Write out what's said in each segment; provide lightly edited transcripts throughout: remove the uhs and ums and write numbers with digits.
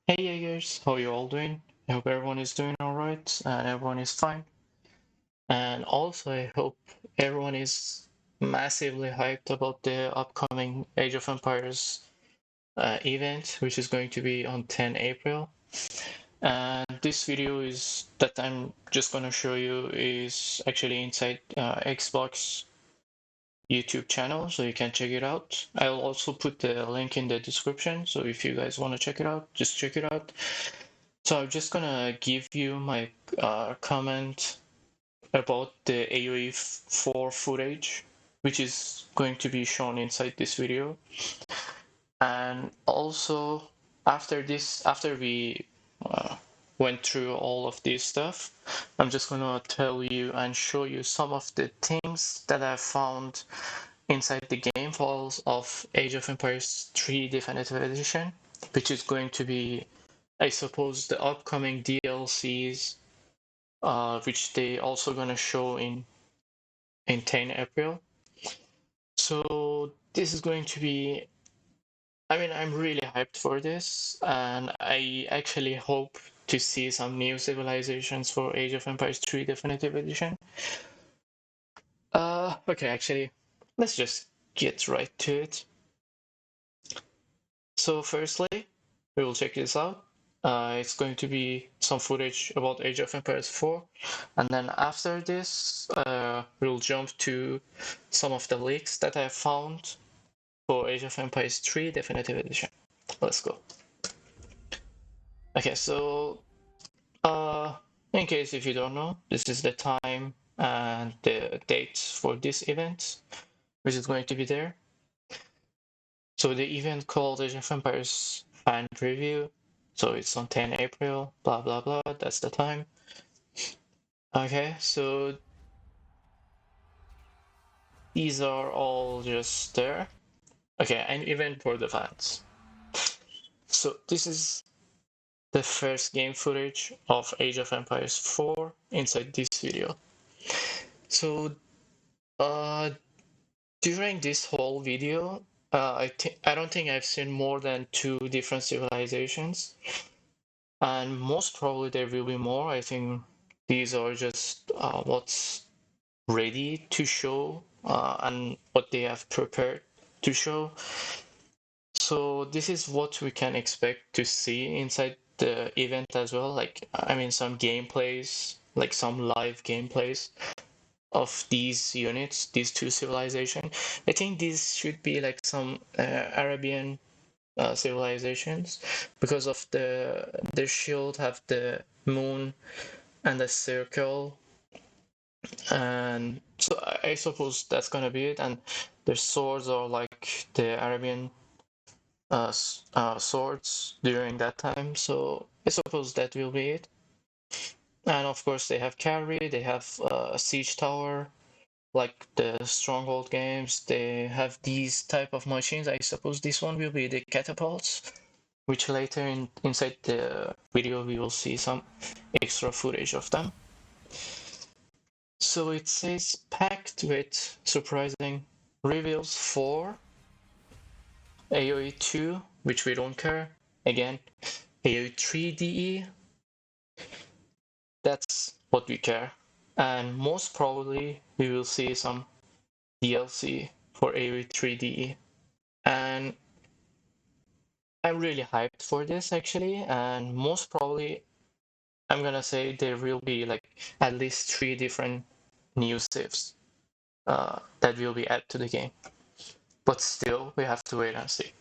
Hey Jaegers, how you all doing? I hope everyone is doing alright and everyone is fine. And also I hope everyone is massively hyped about the upcoming Age of Empires event, which is going to be on 10 April. And this video is that I'm just gonna show you is actually inside Xbox YouTube channel, so you can check it out. I'll also put the link in the description, so if you guys want to check it out, just check it out. So I'm just gonna give you my comment about the AOE IV footage, which is going to be shown inside this video. And also, after we uh, went through all of this stuff, I'm just gonna tell you and show you some of the things that I found inside the game files of Age of Empires 3 Definitive Edition, which is going to be, I suppose, the upcoming DLCs, which they also gonna show in 10 April. So this is going to be. I mean, I'm really hyped for this, and I actually hope to see some new civilizations for Age of Empires 3 Definitive Edition. Okay, actually, let's just get right to it. So firstly, we will check this out. It's going to be some footage about Age of Empires 4, and then after this, we'll jump to some of the leaks that I found for Age of Empires 3 Definitive Edition. Let's go. Okay, so in case if you don't know, this is the time and the date for this event, which is going to be there. So the event called Age of Empires Fan Preview. So it's on 10 April, blah blah blah, that's the time. Okay, so these are all just there. Okay, an event for the fans. So this is the first game footage of Age of Empires 4 inside this video. So uh during this whole video, I don't think I've seen more than two different civilizations, and most probably there will be more. I think these are just what's ready to show and what they have prepared to show. So this is what we can expect to see inside the event as well. Like, I mean, some gameplays, like some live gameplays of these units, these two civilizations. I think these should be like some Arabian civilizations because of the shield have the moon and the circle, and so I suppose that's gonna be it. And their swords are like the Arabian swords during that time. So I suppose that will be it. And of course they have carry, they have a siege tower, like the stronghold games. They have these type of machines. I suppose this one will be the catapults, which later inside the video we will see some extra footage of them. So it says packed with surprising reveals for AOE 2, which we don't care. Again, AOE 3 DE, that's what we care. And most probably we will see some DLC for AOE 3 DE. And I'm really hyped for this actually, and most probably I'm gonna say there will be like at least three different new civs that will be added to the game. But still, we have to wait and see.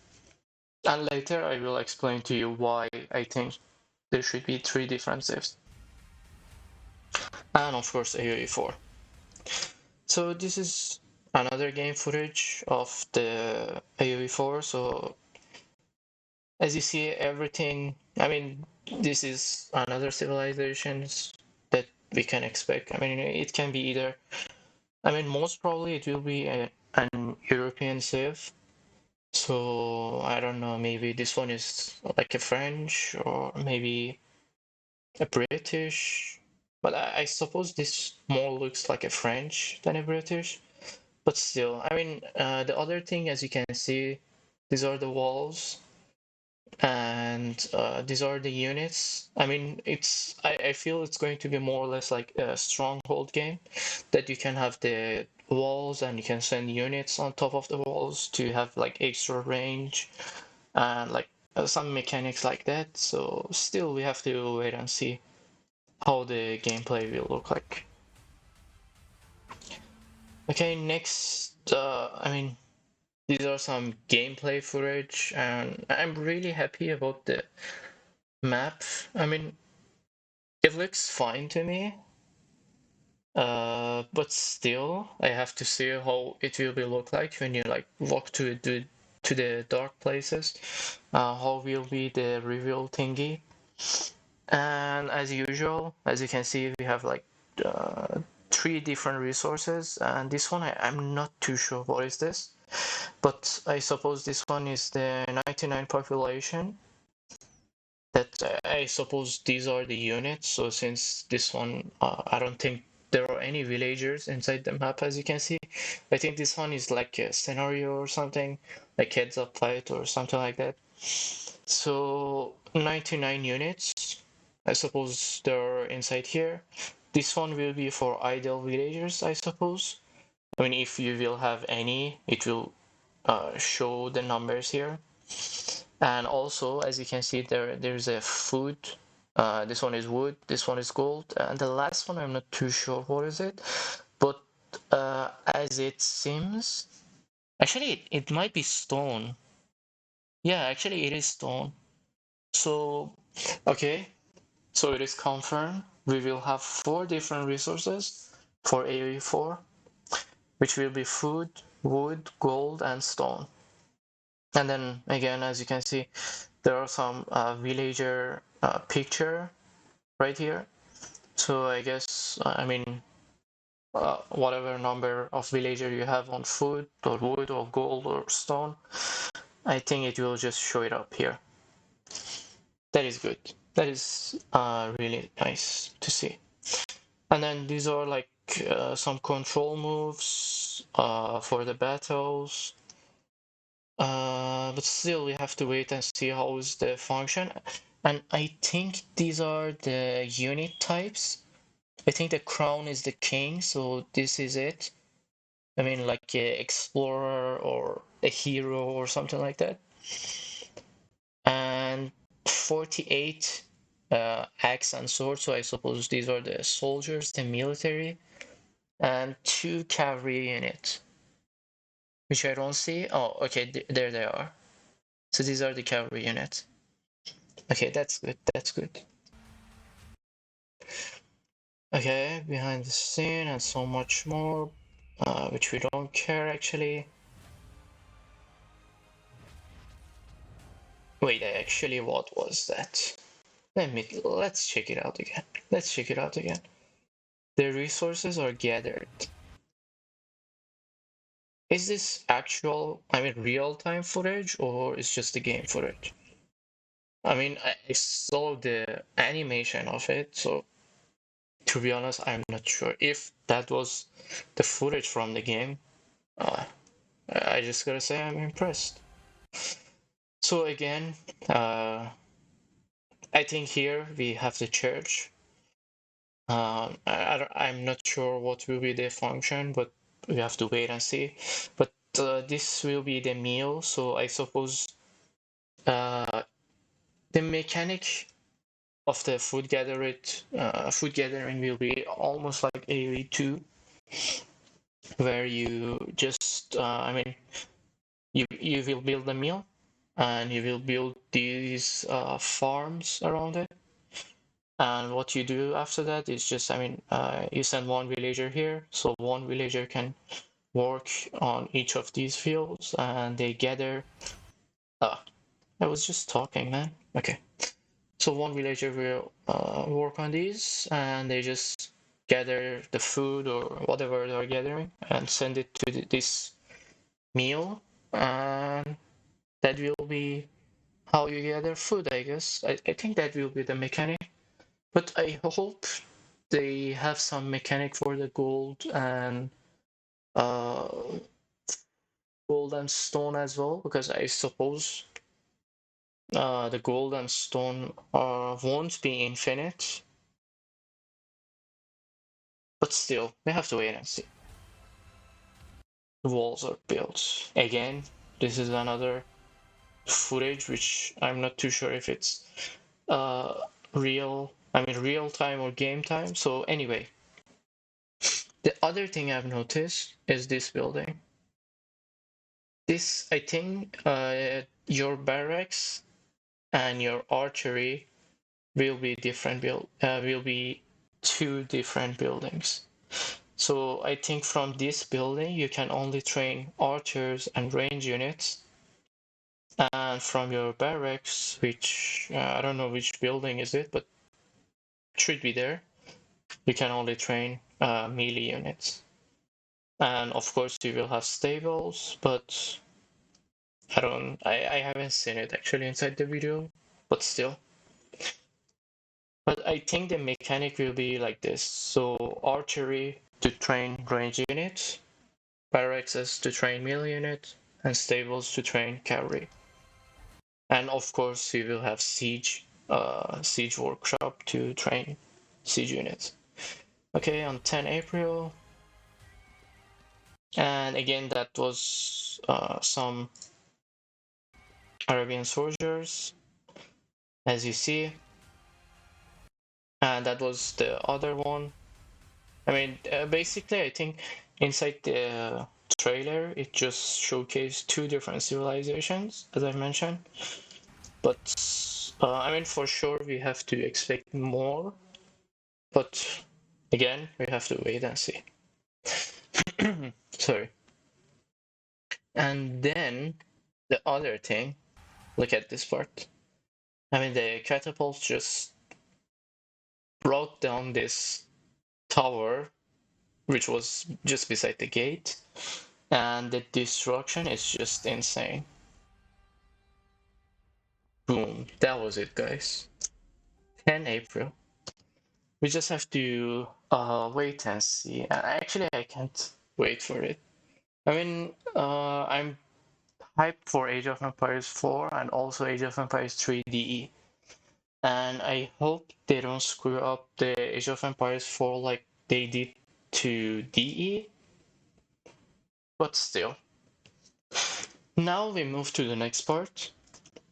And later I will explain to you why I think there should be three different civs. And of course AOE IV. So this is another game footage of the AOE IV. So as you see, everything, I mean, this is another civilizations that we can expect. I mean, it can be either, I mean, most probably it will be an European civ. So I don't know, maybe this one is like a French or maybe a British. But I suppose this more looks like a French than a British. But still, I mean, the other thing, as you can see, these are the walls. and these are the units. I mean, I feel it's going to be more or less like a stronghold game, that you can have the walls and you can send units on top of the walls to have like extra range and like some mechanics like that. So still we have to wait and see how the gameplay will look like. Okay, next, I mean, these are some gameplay footage, and I'm really happy about the map. I mean, it looks fine to me, but still, I have to see how it will be look like when you like walk to the dark places. How will be the reveal thingy? And as usual, as you can see, we have like uh, three different resources, and this one I'm not too sure what is this, but I suppose this one is the 99 population. That I suppose these are the units. So since this one, I don't think there are any villagers inside the map, as you can see. I think this one is like a scenario or something, like heads up fight or something like that. So 99 units, I suppose they're inside here. This one will be for idle villagers, I suppose. I mean, if you will have any, it will show the numbers here. And also, as you can see, there's a food. This one is wood, this one is gold, and the last one I'm not too sure what is it. But as it seems, actually it might be stone. Yeah, actually it is stone. So okay, so it is confirmed. We will have four different resources for AOE 4, which will be food, wood, gold, and stone. And then again, as you can see, there are some villager picture right here. So I guess, I mean, whatever number of villager you have on food or wood or gold or stone, I think it will just show it up here. That is good. That is really nice to see. And then these are like some control moves for the battles. But still, we have to wait and see how is the function. And I think these are the unit types. I think the crown is the king, so this is it. I mean, like a explorer or a hero or something like that. And 48 axe and sword, so I suppose these are the soldiers, the military, and two cavalry units, which I don't see. Oh, okay, there they are. So these are the cavalry units. Okay, that's good. That's good. Okay, behind the scene and so much more, which we don't care actually. Wait, actually, what was that? Let's check it out again. Let's check it out again. The resources are gathered. Is this actual, I mean, real-time footage or is just the game footage? I mean, I saw the animation of it, so to be honest, I'm not sure if that was the footage from the game. Uh, I just gotta say I'm impressed. So again, I think here we have the church. I'm not sure what will be the function, but we have to wait and see. But this will be the meal, so I suppose uh, the mechanic of the food gathering will be almost like AOE 2, where you just, I mean, you will build a meal and you will build these farms around it. And what you do after that is just, I mean, you send one villager here, so one villager can work on each of these fields, and they gather. Ah, I was just talking, man. Okay, so one villager will work on these, and they just gather the food or whatever they're gathering and send it to this meal, and that will be how you gather food, I guess. I think that will be the mechanic. But I hope they have some mechanic for the uh, gold and stone as well, because I suppose The gold and stone won't be infinite, but still, we have to wait and see. The walls are built. Again, this is another footage which I'm not too sure if it's real time or game time. So anyway, the other thing I've noticed is this building. This, I think, your barracks and your archery will be will be two different buildings. So I think from this building you can only train archers and range units, and from your barracks, which I don't know which building is it, but it should be there, you can only train melee units. And of course you will have stables, but I haven't seen it actually inside the video, but still. But I think the mechanic will be like this. So archery to train range units, barracks to train melee units, and stables to train cavalry. And of course you will have siege workshop to train siege units. Okay, on 10 April. And again, that was some Arabian soldiers, as you see. And that was the other one. I mean, basically, I think inside the trailer, it just showcased two different civilizations, as I mentioned. But I mean, for sure, we have to expect more. But again, we have to wait and see. Sorry. And then the other thing, look at this part. I mean, the catapult just brought down this tower, which was just beside the gate, and the destruction is just insane. Boom, that was it, guys. 10 April. We just have to wait and see. Actually, I can't wait for it. I mean, I'm hyped for Age of Empires 4 and also Age of Empires 3 DE. And I hope they don't screw up the Age of Empires 4 like they did to DE. But still. Now we move to the next part,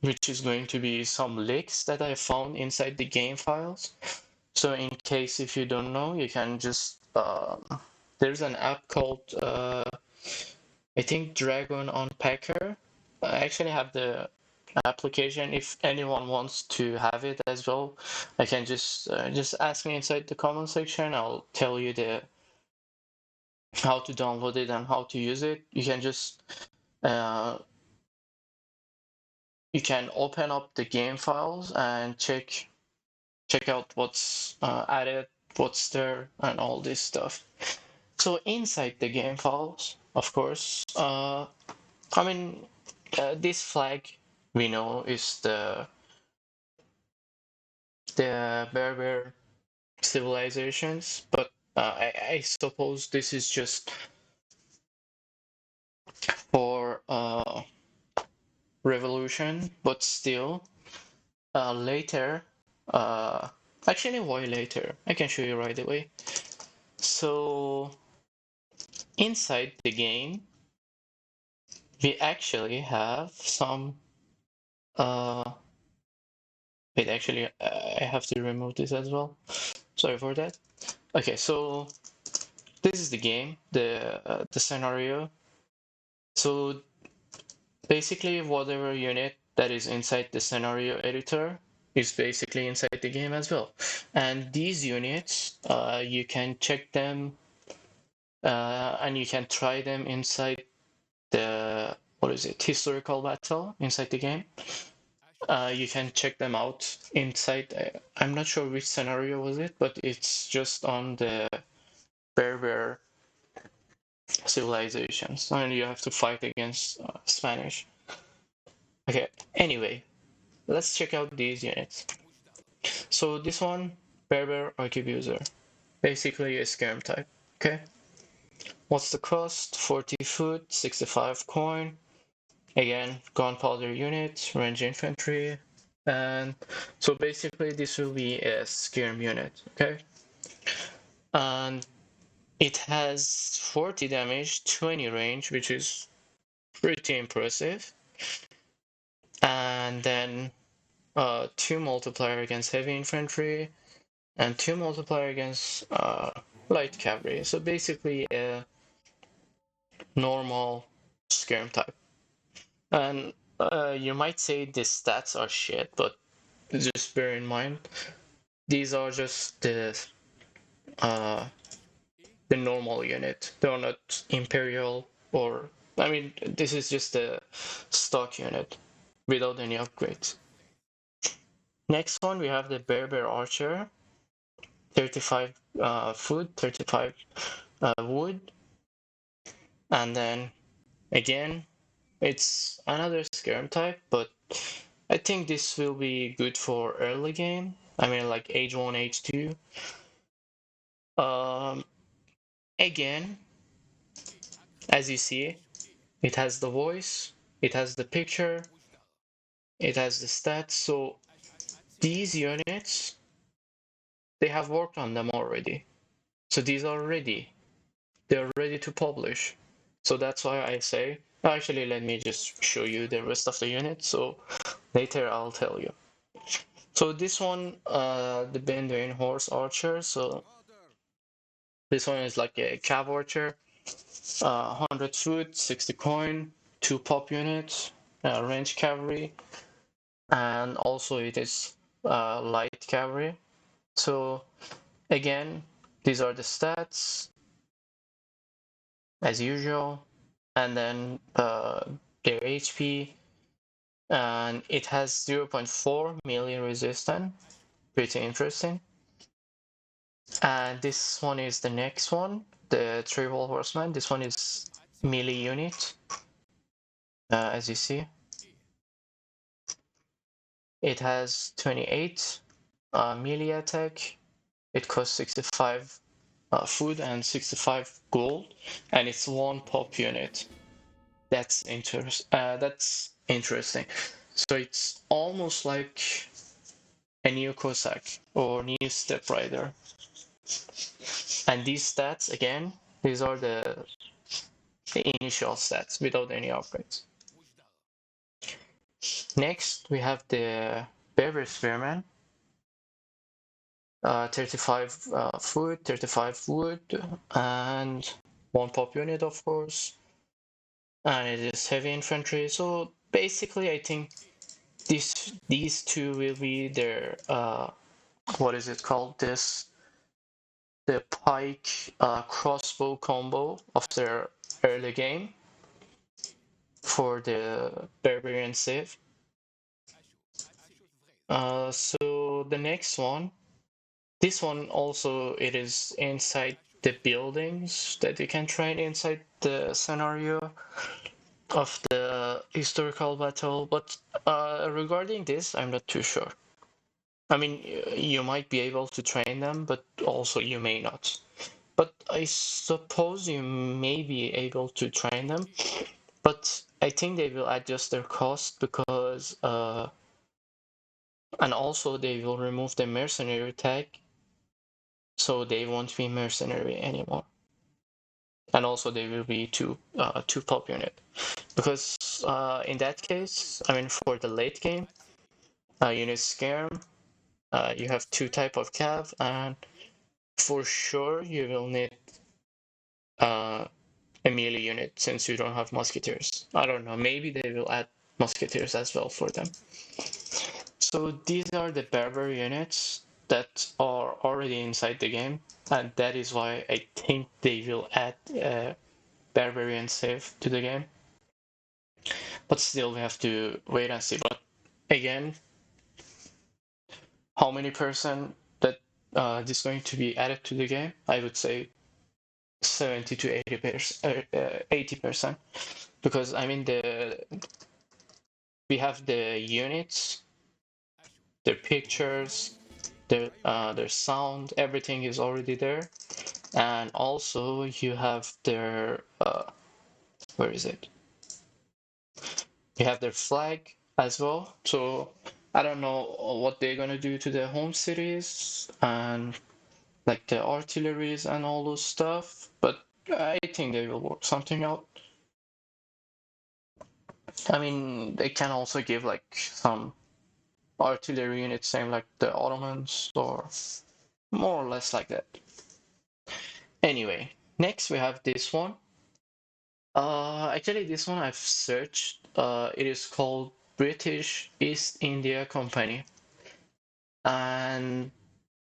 which is going to be some leaks that I found inside the game files. So in case if you don't know, you can just there's an app called I think Dragon Unpacker. I actually have the application. If anyone wants to have it as well, I can just ask me inside the comment section. I'll tell you the how to download it and how to use it. You can just uh, you can open up the game files and check out what's added, what's there, and all this stuff. So inside the game files, of course, I mean, this flag we know is the Berber civilizations, but I suppose this is just for revolution, but still, later, uh, actually, why later? I can show you right away. So inside the game, we actually have some uh wait, actually I have to remove this as well. Sorry for that. Okay, so this is the game, the scenario. So basically whatever unit that is inside the scenario editor is basically inside the game as well. And these units, you can check them and you can try them inside the what is it, historical battle inside the game. You can check them out inside. I'm not sure which scenario was it, but it's just on the Berber civilizations, and you have to fight against Spanish. Okay. Anyway, let's check out these units. So this one, Berber Arquebuser, basically a skirm type. Okay. What's the cost? 40 food, 65 coin. Again, gunpowder unit, range infantry, and so basically this will be a skirm unit, okay? And it has 40 damage, 20 range, which is pretty impressive. And then 2 multiplier against heavy infantry, and 2 multiplier against light cavalry. So basically a normal skirm type. And you might say the stats are shit, but just bear in mind these are just uh, the normal unit. They're not imperial or I mean this is just a stock unit without any upgrades. Next one we have the Berber Archer, 35 food, 35 wood, and then again it's another skirm type, but I think this will be good for early game. I mean like age 1, age 2. Um, Again, as you see, it has the voice, it has the picture, it has the stats. So these units, they have worked on them already. So these are ready. They're ready to publish. So that's why I say, actually, let me just show you the rest of the unit. So later I'll tell you. So this one, the Benduin Horse Archer. So this one is like a cav archer. 100 food, 60 coin, 2 pop units, range cavalry, and also it is light cavalry. So again, these are the stats as usual, and then their HP, and it has 0.4 melee resistance, pretty interesting. And this one is the next one, the Tribal Horseman. This one is melee unit, as you see. It has 28 melee attack. It costs 65 food and 65 gold, and it's 1 pop unit. That's interesting. So it's almost like a new Cossack or new Step Rider. And these stats, again, these are the initial stats without any upgrades. Next, we have the Berber Spearman. 35 food, 35 wood, and 1 pop unit, of course. And it is heavy infantry. So basically, I think these two will be their what is it called? The pike crossbow combo of their early game for the barbarian save. So the next one, this one also it is inside the buildings that you can train inside the scenario of the historical battle, but regarding this, I'm not too sure. I mean, you might be able to train them, but also you may not. But I suppose you may be able to train them, but I think they will adjust their cost because, and also they will remove the mercenary tag, so they won't be mercenary anymore. And also they will be two pop unit, because in that case, I mean, for the late game, you need Scarm, you have 2 type of cav, and for sure you will need uh, a melee unit since you don't have musketeers. I don't know, maybe they will add musketeers as well for them. So these are the barbar units that are already inside the game, and that is why I think they will add barbarian save to the game. But still, we have to wait and see. But again, how many percent that is going to be added to the game? I would say 70 to 80%, because I mean we have the units, their pictures, their sound, everything is already there, and also you have their where is it? You have their flag as well. So I don't know what they're gonna do to their home cities and like the artilleries and all those stuff, but I think they will work something out. I mean, they can also give like some artillery units, same like the Ottomans, or more or less like that. Anyway, next we have this one. Actually, this one I've searched. It is called British East India Company, and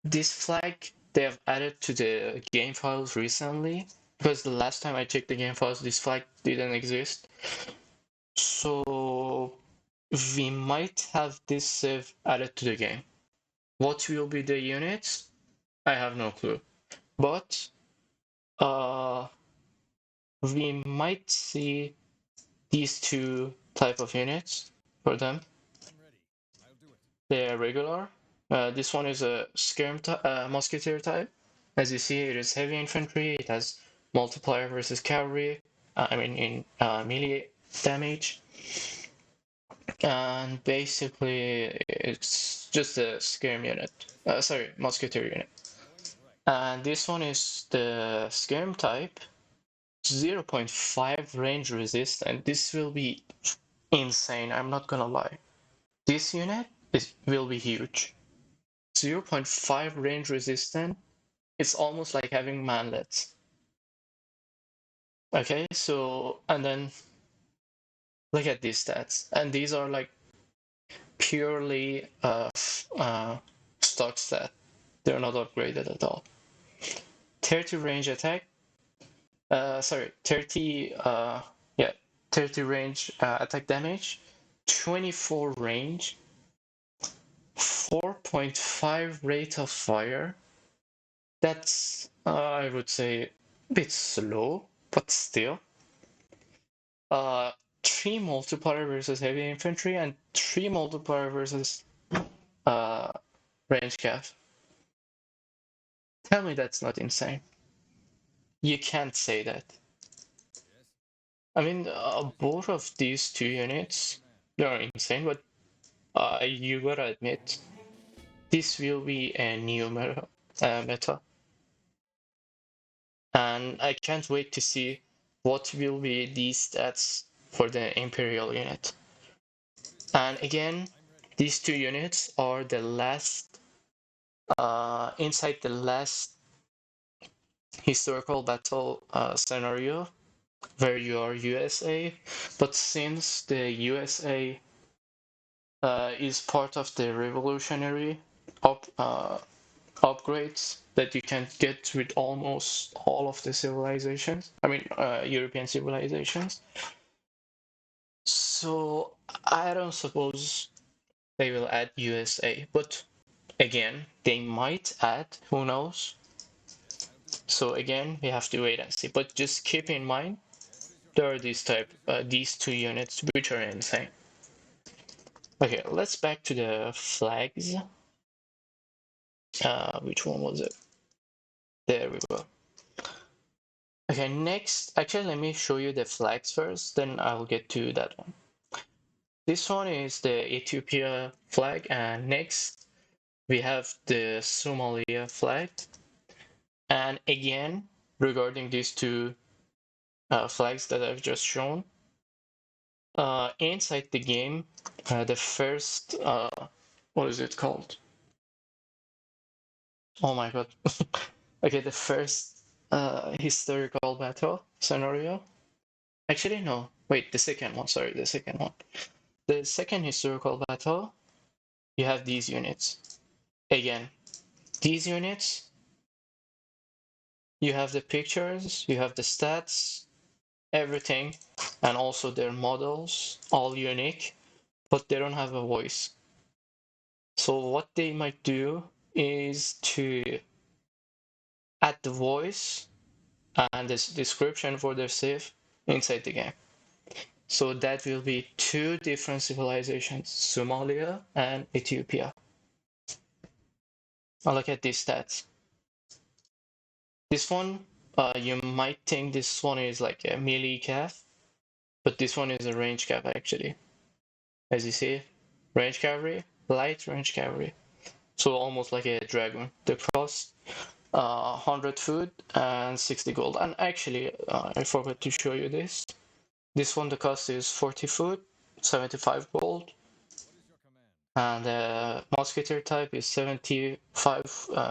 this flag they have added to the game files recently because the last time I checked the game files, this flag didn't exist. So we might have this save added to the game. What will be the units? I have no clue. But uh, we might see these two type of units for them. They are regular. This one is a musketeer type. As you see, it is heavy infantry. It has multiplier versus cavalry. I mean, in melee damage. And basically, it's just a skirm unit. Sorry, musketeer unit. And this one is the skirm type, 0.5 range resist, and this will be insane. I'm not gonna lie. This unit will be huge. 0.5 range resistant. It's almost like having manlets. Okay, so and then look at these stats, and these are like purely stock stat. They're not upgraded at all. 30 range attack. Sorry, 30. Yeah, 30 range attack damage. 24 range. 4.5 rate of fire. That's I would say a bit slow, but still. Uh, 3 multiplier versus heavy infantry and 3 multiplier versus uh range cav. Tell me that's not insane. You can't say that. I mean, both of these two units, they're insane, but you gotta admit, this will be a new meta. And I can't wait to see what will be these stats for the Imperial unit. And again, these two units are the last, inside the last historical battle scenario where you are USA, but since the USA is part of the revolutionary upgrades that you can get with almost all of the civilizations, I mean, European civilizations. So I don't suppose they will add USA, but again, they might add, who knows? So again, we have to wait and see. But just keep in mind, there are these two units which are insane. Okay, let's back to the flags. Which one was it? There we go. Okay, next, actually, let me show you the flags first, then I'll get to that one. This one is the Ethiopia flag, and next we have the Somalia flag. And again, regarding these two flags that I've just shown, inside the game, the first, what is it called? Oh my god. Okay, the first historical battle scenario. Actually, no. Wait, the second one. Sorry, the second one. The second historical battle, you have these units. Again, these units, you have the pictures, you have the stats, everything, and also their models, all unique, but they don't have a voice. So what they might do is to add the voice and this description for their save inside the game. So that will be two different civilizations, Somalia and Ethiopia. Now look at these stats. This one, you might think this one is like a melee cav, but this one is a range cav actually. as you see, range cavalry, light range cavalry. So almost like a dragon. The cost 100 food and 60 gold. And actually, I forgot to show you this. This one, the cost is 40 food, 75 gold. And the musketeer type is 75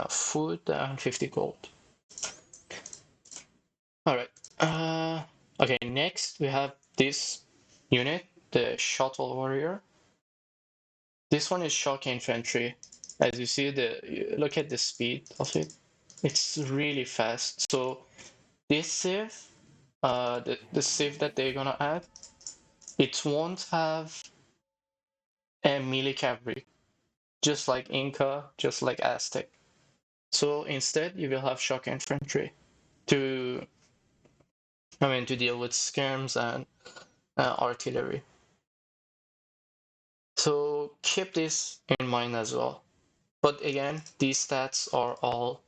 food and 50 gold. Alright. Okay, next we have this unit, the shuttle warrior. This one is shock infantry. As you see, look at the speed of it. It's really fast. So this civ, the civ that they're gonna add, it won't have a melee cavalry, just like Inca, just like Aztec. So instead, you will have shock infantry to, to deal with skirms and artillery. So keep this in mind as well. But again, these stats are all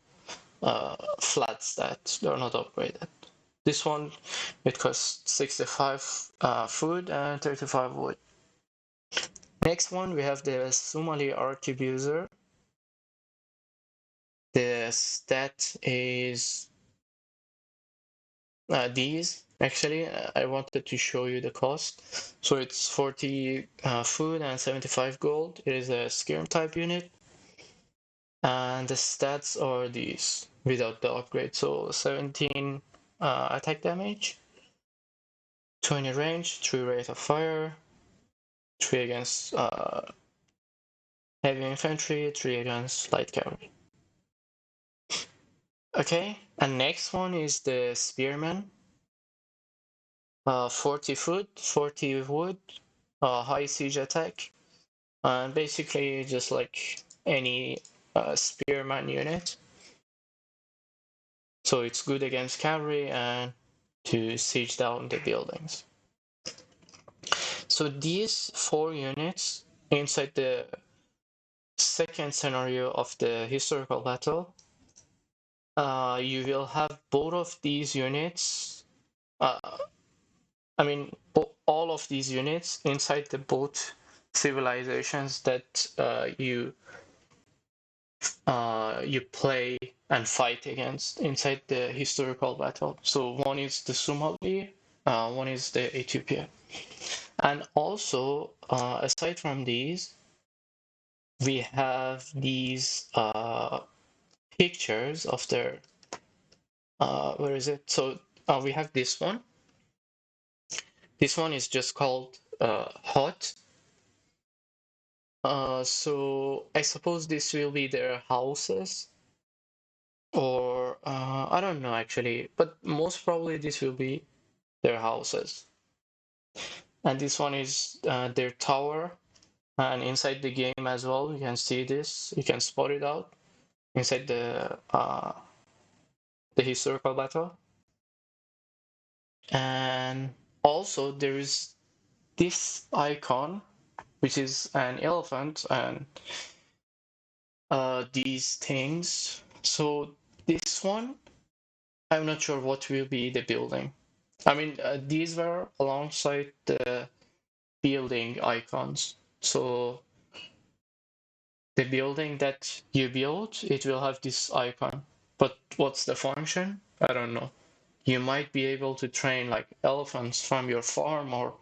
flat stats. They're not upgraded. This one, it costs 65 food and 35 wood. Next one, we have the Somali Arquebuser. The stat is these. Actually, I wanted to show you the cost. So it's 40 food and 75 gold. It is a skirm type unit. And the stats are these without the upgrade. So 17 attack damage, 20 range, 3 rate of fire, 3 against heavy infantry, 3 against light cavalry. Okay, and next one is the spearman. 40 foot, 40 wood, high siege attack, and basically just like any spearman unit. So it's good against cavalry and to siege down the buildings. So these 4 units inside the second scenario of the historical battle, you will have both of these units. All of these units inside the both civilizations that you play and fight against inside the historical battle. So one is the Somali, one is the Ethiopia, and also aside from these, we have these pictures of their where is it? So we have this one. This one is just called hot. So I suppose this will be their houses, or I don't know actually, but most probably this will be their houses. And this one is their tower, and inside the game as well, you can see this. You can spot it out inside the historical battle. And also there is this icon, which is an elephant, and these things. So this one, I'm not sure what will be the building. These were alongside the building icons. So the building that you build, it will have this icon. But what's the function? I don't know. You might be able to train like elephants from your farm, or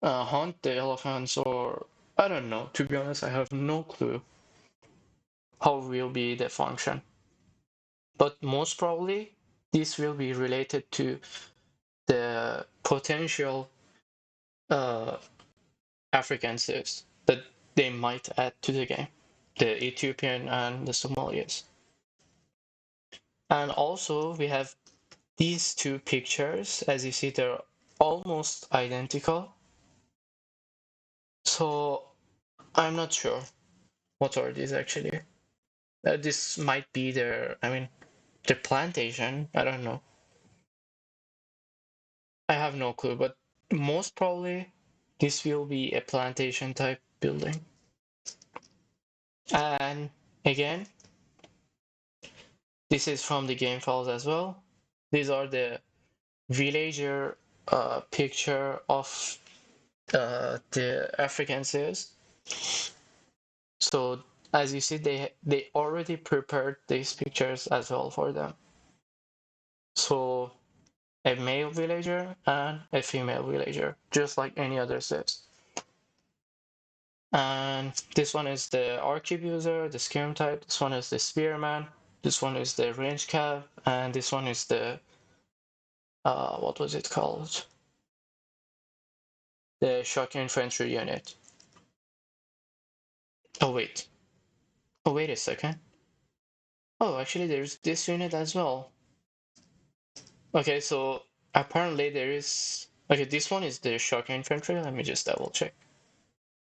hunt the elephants, or I don't know. To be honest, I have no clue how will be the function. But most probably, this will be related to the potential African civs that they might add to the game, the Ethiopian and the Somalis. And also, we have these 2 pictures. As you see, they're almost identical. So I'm not sure what are these actually. This might be their plantation. I don't know. I have no clue, but most probably this will be a plantation type building. And again, this is from the game files as well. These are the villager picture of the African says. So as you see, they already prepared these pictures as well for them. So a male villager and a female villager, just like any other civs. And this one is the arquebuser, the skirm type. This one is the spearman. This one is the range cav, and this one is the what was it called? The shock infantry unit. Oh wait. Oh wait a second. Oh, actually, there's this unit as well. Okay, so apparently there is. Okay, this one is the shock infantry. Let me just double check.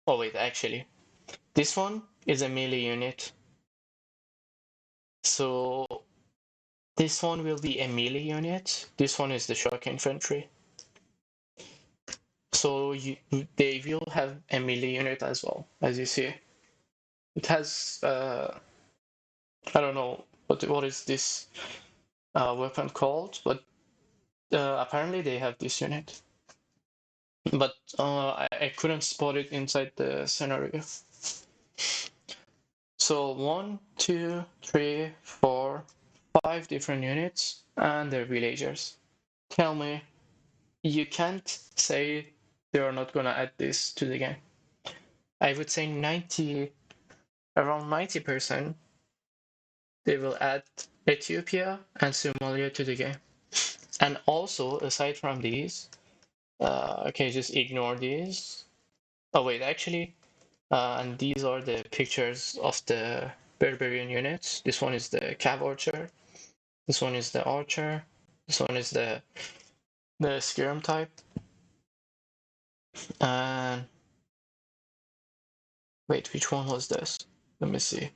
Oh wait, actually, this one is a melee unit. So this one will be a melee unit. This one is the shock infantry. So they will have a melee unit as well, as you see. It has I don't know what is this weapon called, but apparently they have this unit. But I couldn't spot it inside the scenario. So 1, 2, 3, 4, 5 different units and their villagers. Tell me, you can't say they're not gonna add this to the game. I would say around 90% they will add Ethiopia and Somalia to the game. And also, aside from these, okay, just ignore these. Oh wait, actually, and these are the pictures of the barbarian units. This one is the cav archer. This one is the archer. This one is the skirm type. And wait, which one was this? Let me see.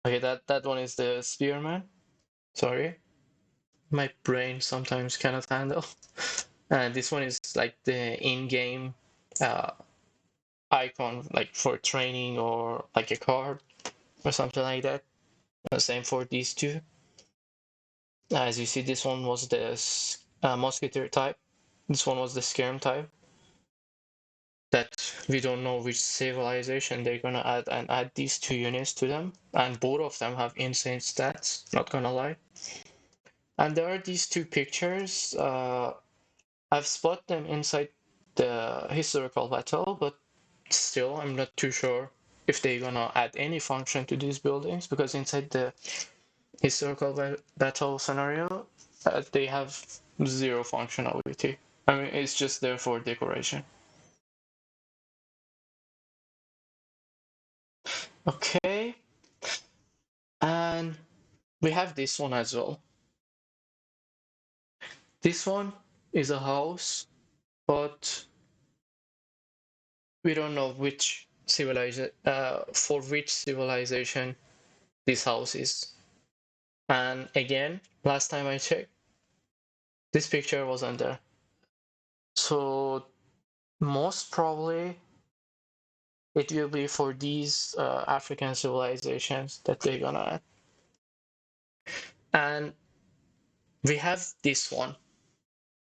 Okay, that one is the spearman. Sorry, my brain sometimes cannot handle. And this one is like the in-game uh, icon, like for training or like a card or something like that. Same for these two. As you see, this one was the musketeer type. This one was the skirm type. That we don't know which civilization they're gonna add and add these two units to them. And both of them have insane stats, not gonna lie. And there are these two pictures. I've spotted them inside the historical battle, but still, I'm not too sure if they're gonna add any function to these buildings because inside the historical battle scenario, they have zero functionality. I mean, it's just there for decoration. Okay, and we have this one as well. This one is a house, but we don't know which civilization for which civilization this house is. And again, last time I checked, this picture wasn't there. So most probably it will be for these African civilizations that they're gonna add. And we have this one.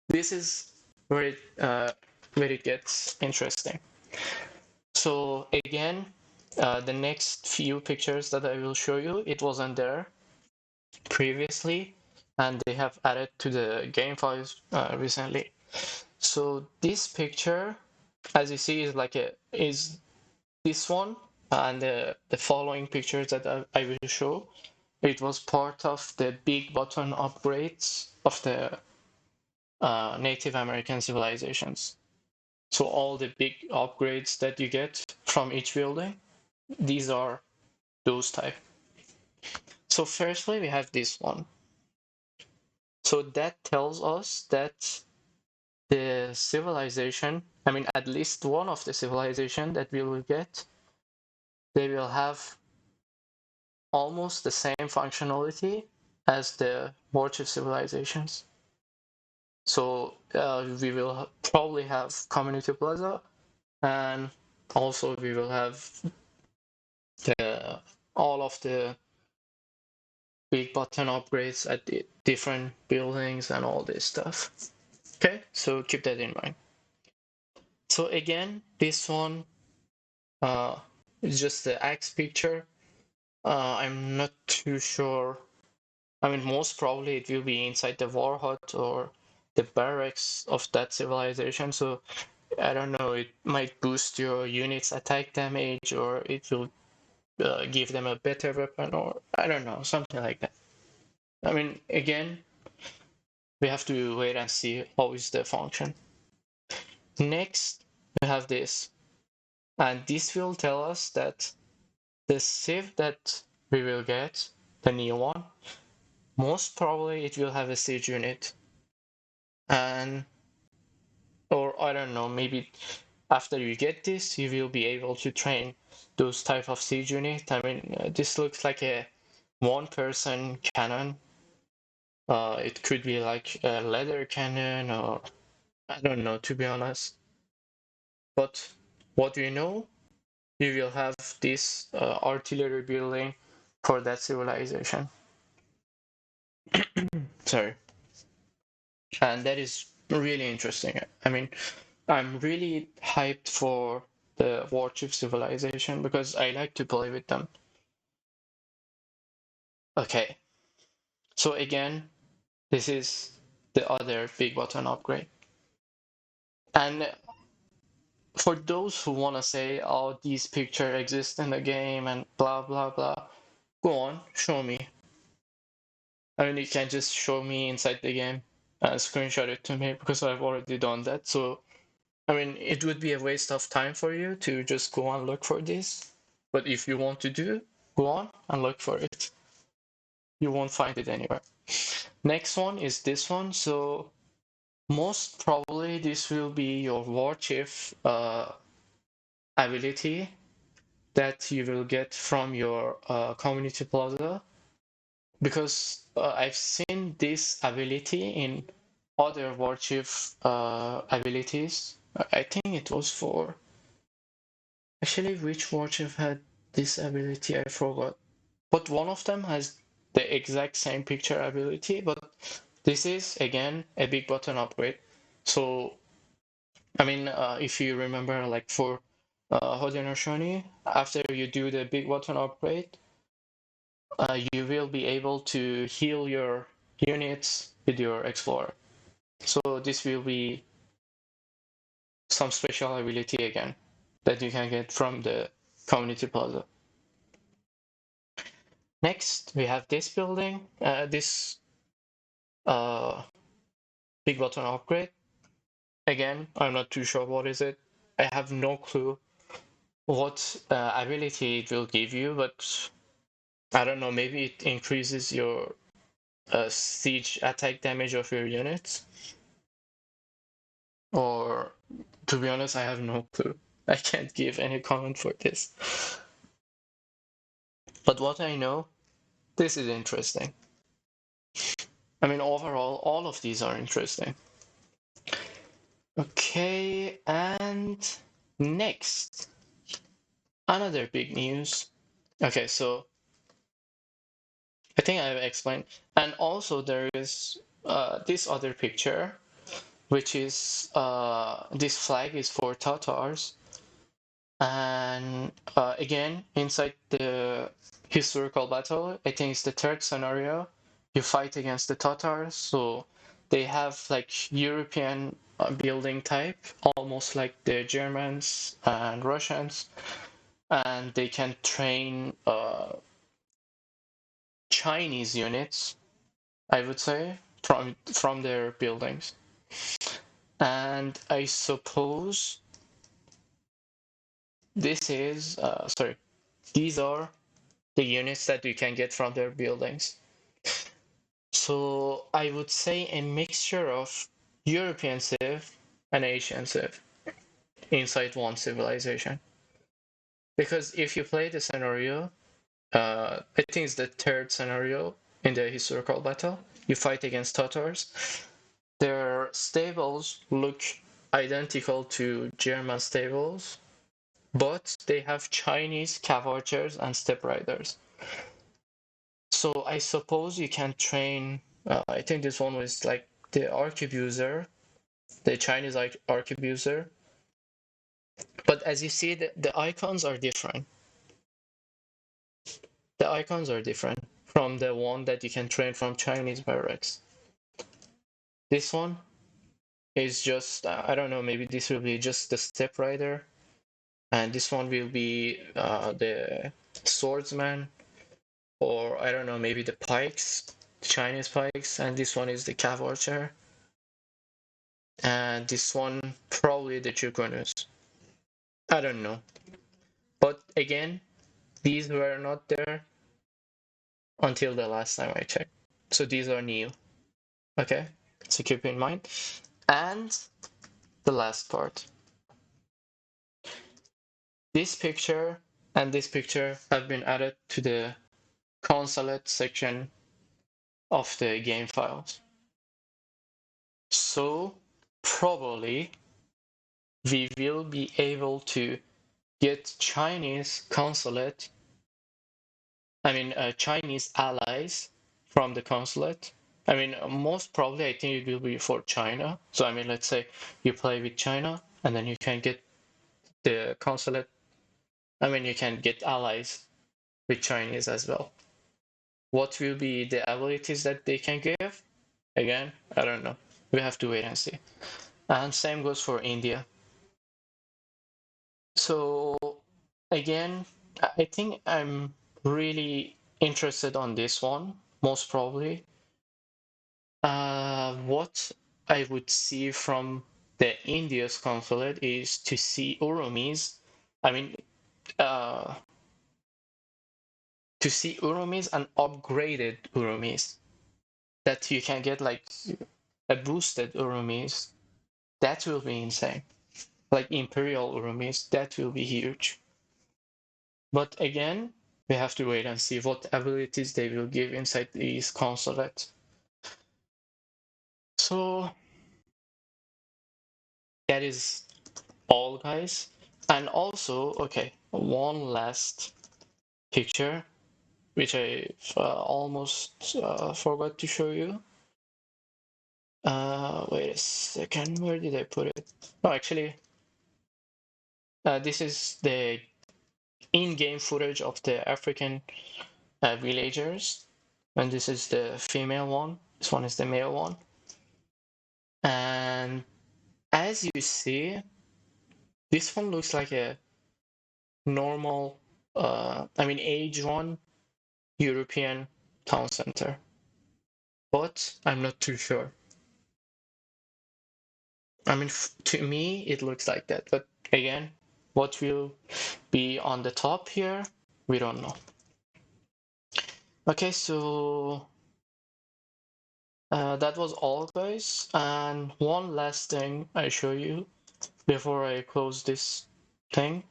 This is where it gets interesting. So again, the next few pictures that I will show you, it wasn't there previously, and they have added to the game files recently. So this picture, as you see, is this one, and the following pictures that I will show. It was part of the big button upgrades of the Native American civilizations. So all the big upgrades that you get from each building, these are those type. So firstly, we have this one. So that tells us that the civilization, I mean, at least one of the civilization that we will get, they will have almost the same functionality as the warship civilizations. So we will probably have community plaza, and also we will have all of the big button upgrades at the different buildings and all this stuff. Okay, so keep that in mind. So again, this one uh, is just the axe picture. I'm not too sure. I mean, most probably it will be inside the war hut or the barracks of that civilization. So I don't know, it might boost your unit's attack damage, or it will give them a better weapon, or I don't know, something like that. I mean, again, we have to wait and see how is the function. Next, we have this, and this will tell us that the sieve that we will get, the new one, most probably it will have a siege unit, and or I don't know, maybe after you get this, you will be able to train those type of siege unit. I mean, this looks like a one-person cannon. It could be like a leather cannon, or I don't know, to be honest. But what we know, you will have this artillery building for that civilization. Sorry. And that is really interesting. I mean, I'm really hyped for the Warchief civilization because I like to play with them. Okay, so again, this is the other big button upgrade. And for those who want to say, oh, these pictures exist in the game and blah, blah, blah, go on, show me. I mean, you can just show me inside the game and screenshot it to me because I've already done that. So, I mean, it would be a waste of time for you to just go and look for this. But if you want to do, go on and look for it. You won't find it anywhere. Next one is this one. So most probably this will be your war chief ability that you will get from your community plaza, because I've seen this ability in other war chief abilities. I think it was for actually which war chief had this ability, I forgot. But one of them has the exact same picture ability, but this is again a big button upgrade. So I mean, if you remember, like for Haudenosaunee, after you do the big button upgrade, you will be able to heal your units with your Explorer. So this will be some special ability again that you can get from the Community Plaza. Next, we have this building, this uh, big button upgrade. Again, I'm not too sure what is it. I have no clue what ability it will give you, but I don't know, maybe it increases your siege attack damage of your units. Or, to be honest, I have no clue. I can't give any comment for this. But what I know, this is interesting. I mean, overall, all of these are interesting. Okay, and next, another big news. Okay, so I think I've explained. And also, there is this other picture, which is this flag is for Tatars. And again, inside the historical battle, I think it's the third scenario, you fight against the Tatars. So they have like European building type, almost like the Germans and Russians, and they can train Chinese units, I would say, from their buildings. And I suppose this is sorry, these are the units that you can get from their buildings. So I would say a mixture of European civ and Asian civ inside one civilization. Because if you play the scenario, I think it's the third scenario in the historical battle, you fight against Tatars. Their stables look identical to German stables, but they have Chinese cavalchers and step riders. So I suppose you can train. I think this one was like the arquebuser, the Chinese arquebuser. But as you see, the icons are different. The icons are different from the one that you can train from Chinese barracks. This one is just, I don't know, maybe this will be just the step rider, and this one will be the swordsman, or I don't know, maybe the pikes, Chinese pikes, and this one is the Jaegerchere, and this one probably the Dragooners. I don't know. But again, these were not there until the last time I checked. So these are new. Okay? So keep in mind. And the last part. This picture and this picture have been added to the consulate section of the game files. So probably we will be able to get Chinese consulate, Chinese allies from the consulate. Most probably, I think it will be for China. So, let's say you play with China and then you can get the consulate. You can get allies with Chinese as well. What will be the abilities that they can give? Again, I don't know. We have to wait and see. And same goes for India. So again, I think I'm really interested on this one, most probably. What I would see from the India's consulate is to see Urumis. I mean, uh, to see Urumis and upgraded Urumis that you can get like a boosted Urumis. That will be insane. Like Imperial Urumis, that will be huge. But again, we have to wait and see what abilities they will give inside these consulates. So that is all, guys. And also, okay, one last picture, which I almost forgot to show you. Wait a second, where did I put it? Oh, actually, this is the in-game footage of the African villagers, and this is the female one. This one is the male one. And as you see, this one looks like a normal, age one European town center, but I'm not too sure. To me, it looks like that, but again, what will be on the top here, we don't know. Okay, so that was all, guys. And one last thing I show you before I close this thing.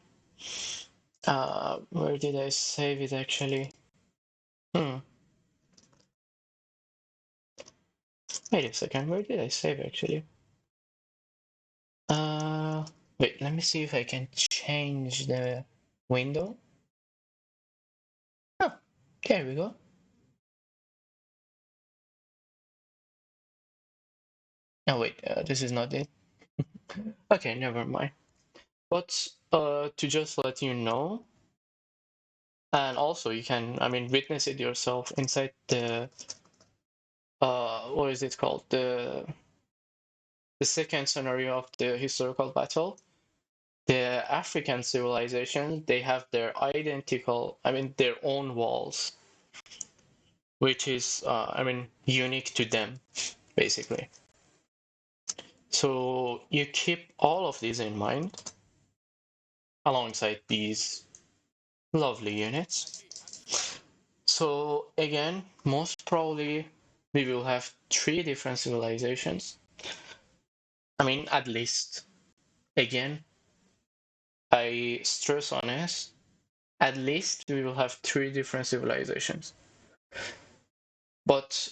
Where did I save it actually? Wait a second, where did I save actually? Wait, let me see if I can change the window. Oh, there we go. Oh wait, this is not it. Okay, never mind. But to just let you know, and also you can, witness it yourself inside the what is it called? The second scenario of the historical battle. The African civilization, they have their their own walls, which is, unique to them, basically. So you keep all of these in mind alongside these lovely units. So again, most probably we will have three different civilizations. At least. Again, I stress on this. At least we will have three different civilizations. But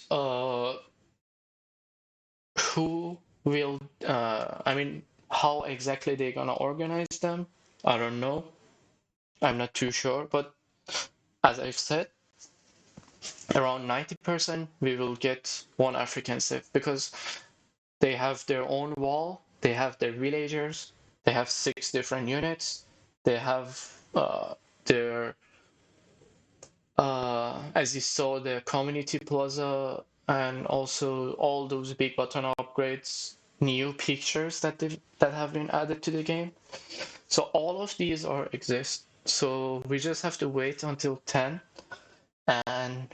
who will, how exactly they're gonna organize them? I don't know. I'm not too sure. But as I've said, around 90% we will get one African civ because they have their own wall, they have their villagers, they have 6 6 different units. They have their as you saw, the community plaza and also all those big button upgrades, new pictures that have been added to the game. So all of these are exist. So we just have to wait until 10 and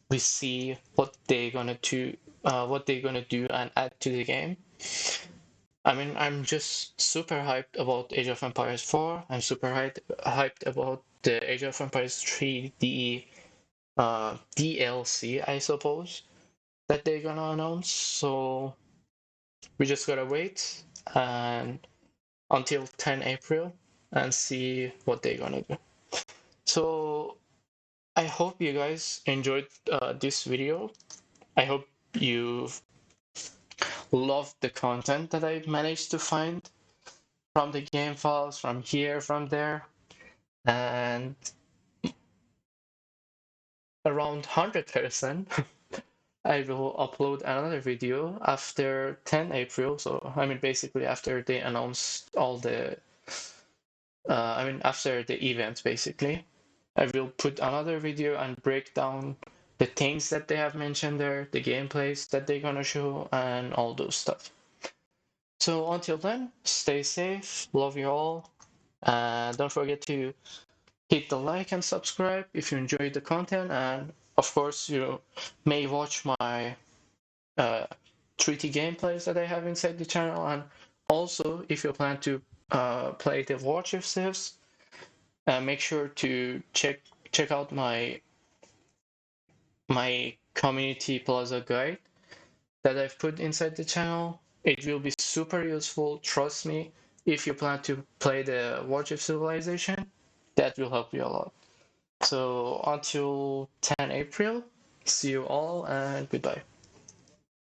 we see what they're gonna do and add to the game. I mean, I'm just super hyped about Age of Empires 4. I'm super hyped about the Age of Empires 3D DLC, I suppose, that they're gonna announce. So we just gotta wait and until 10 April and see what they're gonna do. So I hope you guys enjoyed this video. I hope you loved the content that I managed to find from the game files, from here, from there, and around 100%. I will upload another video after 10 April. So, I mean, basically after they announce all the, after the event, basically. I will put another video and break down the things that they have mentioned there, the gameplays that they're gonna show, and all those stuff. So until then, stay safe, love you all, and don't forget to hit the like and subscribe if you enjoyed the content, and of course you may watch my 3D gameplays that I have inside the channel, and also if you plan to play the Warchief Civs, make sure to check out my community plaza guide that I've put inside the channel. It will be super useful, trust me. If you plan to play the Warchief Civilization, that will help you a lot. So until 10 April, see you all and goodbye.